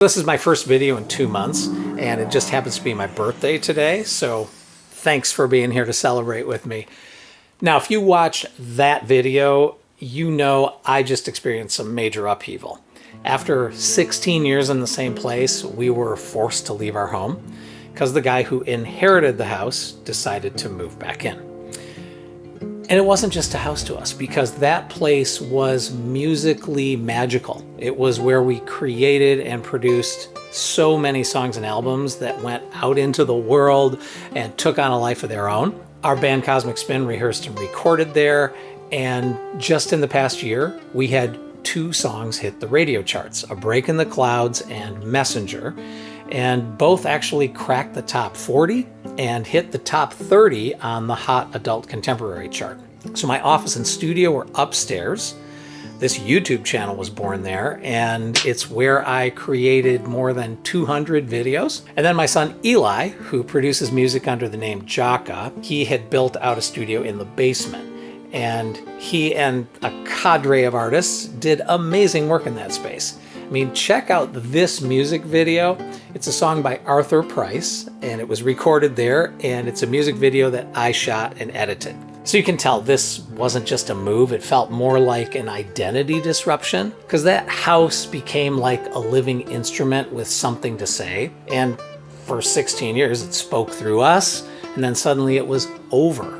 This is my first video in 2 months, and it just happens to be my birthday today, so thanks for being here to celebrate with me. Now, if you watch that video, you know I just experienced some major upheaval. After 16 years in the same place, we were forced to leave our home because the guy who inherited the house decided to move back in. And it wasn't just a house to us, because that place was musically magical. It was where we created and produced so many songs and albums that went out into the world and took on a life of their own. Our band Cosmic Spin rehearsed and recorded there, and just in the past year, we had 2 songs hit the radio charts, A Break in the Clouds and Messenger, and both actually cracked the top 40 and hit the top 30 on the Hot Adult Contemporary chart. So my office and studio were upstairs. This YouTube channel was born there, and it's where I created more than 200 videos. And then my son Eli, who produces music under the name Jahka, he had built out a studio in the basement. And he and a cadre of artists did amazing work in that space. I mean, check out this music video. It's a song by Arthur Price, and it was recorded there, and it's a music video that I shot and edited. So you can tell this wasn't just a move, it felt more like an identity disruption, because that house became like a living instrument with something to say, and for 16 years it spoke through us, and then suddenly it was over.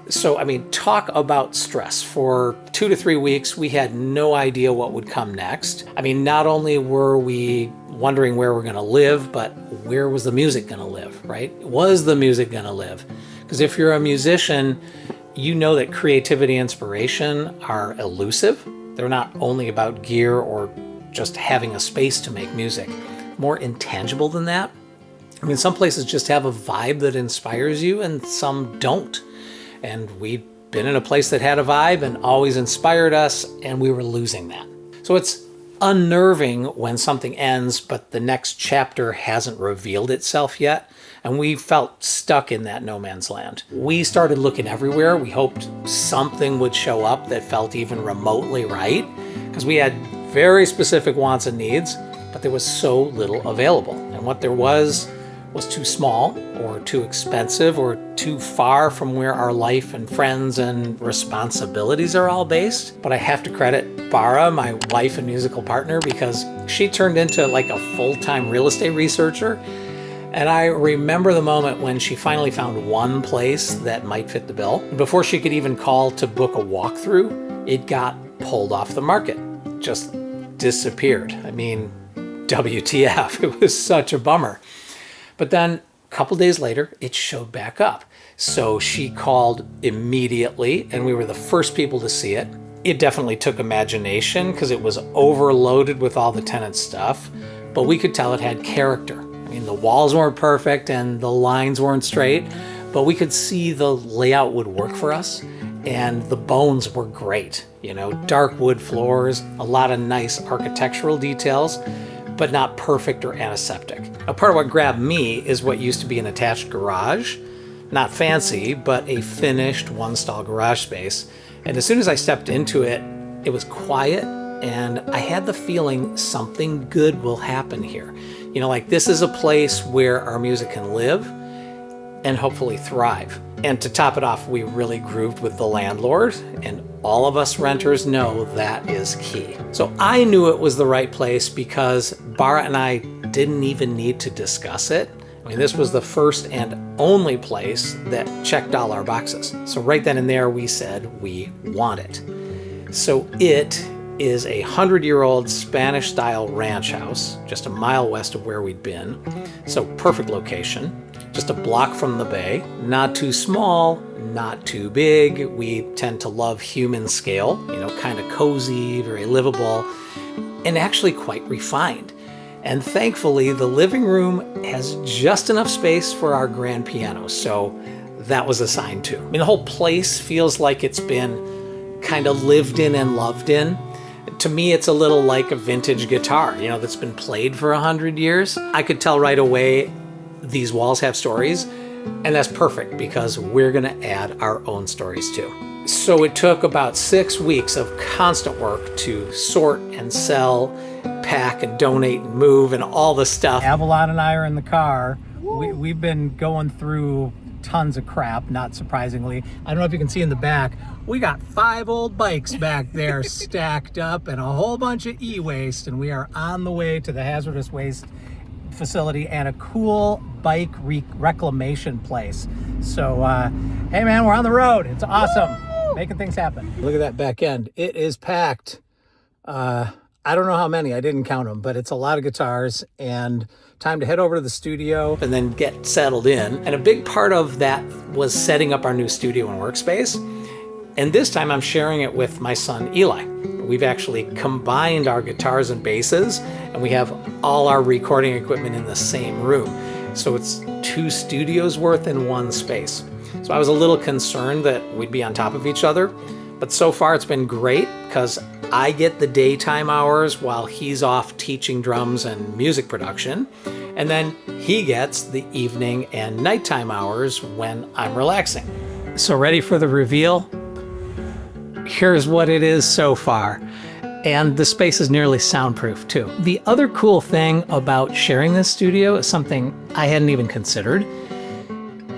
So, I mean, talk about stress. For 2 to 3 weeks, we had no idea what would come next. I mean, not only were we wondering where we're going to live, but where was the music going to live, right? Was the music going to live? Because if you're a musician, you know that creativity and inspiration are elusive. They're not only about gear or just having a space to make music. More intangible than that. I mean, some places just have a vibe that inspires you and some don't. And we'd been in a place that had a vibe and always inspired us, and we were losing that. So it's unnerving when something ends, but the next chapter hasn't revealed itself yet, and we felt stuck in that no man's land. We started looking everywhere. We hoped something would show up that felt even remotely right, because we had very specific wants and needs, but there was so little available. And what there was too small or too expensive or too far from where our life and friends and responsibilities are all based. But I have to credit Bara, my wife and musical partner, because she turned into like a full-time real estate researcher. And I remember the moment when she finally found one place that might fit the bill. Before she could even call to book a walkthrough, it got pulled off the market. Just disappeared. I mean, WTF, it was such a bummer. But then a couple days later, it showed back up. So she called immediately, and we were the first people to see it. It definitely took imagination because it was overloaded with all the tenant stuff, but we could tell it had character. I mean, the walls weren't perfect and the lines weren't straight, but we could see the layout would work for us, and the bones were great. You know, dark wood floors, a lot of nice architectural details, but not perfect or antiseptic. A part of what grabbed me is what used to be an attached garage. Not fancy, but a finished one-stall garage space. And as soon as I stepped into it, it was quiet, and I had the feeling something good will happen here. You know, like this is a place where our music can live and hopefully thrive. And to top it off, we really grooved with the landlord, and all of us renters know that is key. So I knew it was the right place because Bara and I didn't even need to discuss it. I mean, this was the first and only place that checked all our boxes. So right then and there, we said we want it. So it is a 100-year-old Spanish-style ranch house, just a mile west of where we'd been. So perfect location. Just a block from the bay, not too small, not too big. We tend to love human scale, you know, kind of cozy, very livable, and actually quite refined. And thankfully, the living room has just enough space for our grand piano, so that was a sign too. I mean, the whole place feels like it's been kind of lived in and loved in. To me, it's a little like a vintage guitar, you know, that's been played for 100 years. I could tell right away these walls have stories, and that's perfect because we're gonna add our own stories too. So it took about 6 weeks of constant work to sort and sell pack and donate and move and all the stuff. Avalon and I are in the car. We've been going through tons of crap, not surprisingly. I don't know if you can see in the back, we got 5 old bikes back there stacked up and a whole bunch of e-waste, and we are on the way to the hazardous waste facility and a cool bike reclamation place. So, hey man, we're on the road. It's awesome. Woo! Making things happen. Look at that back end. It is packed. I don't know how many, I didn't count them, but it's a lot of guitars, and time to head over to the studio and then get settled in. And a big part of that was setting up our new studio and workspace. And this time I'm sharing it with my son, Eli. We've actually combined our guitars and basses, and we have all our recording equipment in the same room. So it's 2 studios worth in one space. So I was a little concerned that we'd be on top of each other, but so far it's been great because I get the daytime hours while he's off teaching drums and music production, and then he gets the evening and nighttime hours when I'm relaxing. So ready for the reveal? Here's what it is so far. And the space is nearly soundproof too. The other cool thing about sharing this studio is something I hadn't even considered,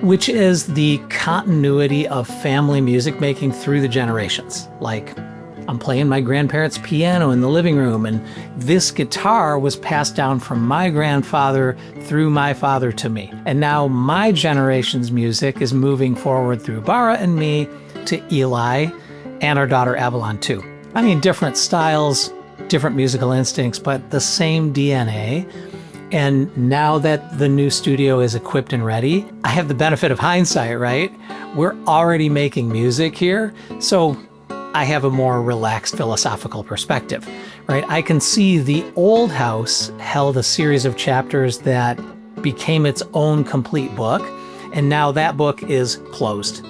which is the continuity of family music making through the generations. Like, I'm playing my grandparents' piano in the living room, and this guitar was passed down from my grandfather through my father to me. And now my generation's music is moving forward through Bara and me to Eli and our daughter Avalon too. I mean, different styles, different musical instincts, but the same DNA. And now that the new studio is equipped and ready, I have the benefit of hindsight, right? We're already making music here, so I have a more relaxed philosophical perspective, right? I can see the old house held a series of chapters that became its own complete book, and now that book is closed.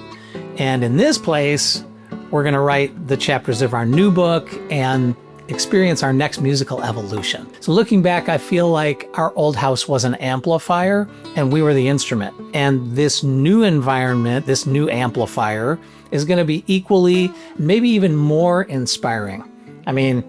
And in this place, we're going to write the chapters of our new book and experience our next musical evolution. So looking back, I feel like our old house was an amplifier and we were the instrument. And this new environment, this new amplifier, is going to be equally, maybe even more inspiring. I mean,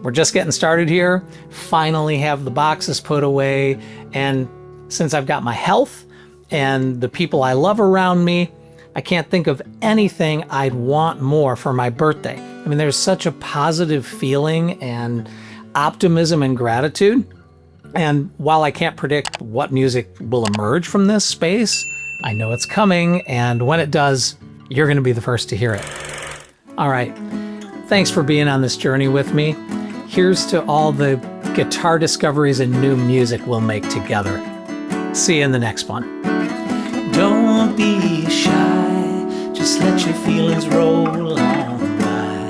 we're just getting started here, finally have the boxes put away, and since I've got my health and the people I love around me, I can't think of anything I'd want more for my birthday. I mean, there's such a positive feeling and optimism and gratitude. And while I can't predict what music will emerge from this space, I know it's coming, and when it does, you're going to be the first to hear it. All right, thanks for being on this journey with me. Here's to all the guitar discoveries and new music we'll make together. See you in the next one. Don't be shy, just let your feelings roll on by.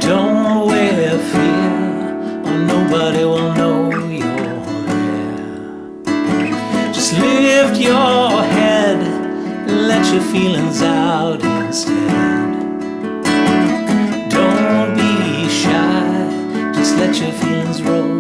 Don't wear fear, or nobody will know you're there. Just lift your head, let your feelings out instead. Don't be shy, just let your feelings roll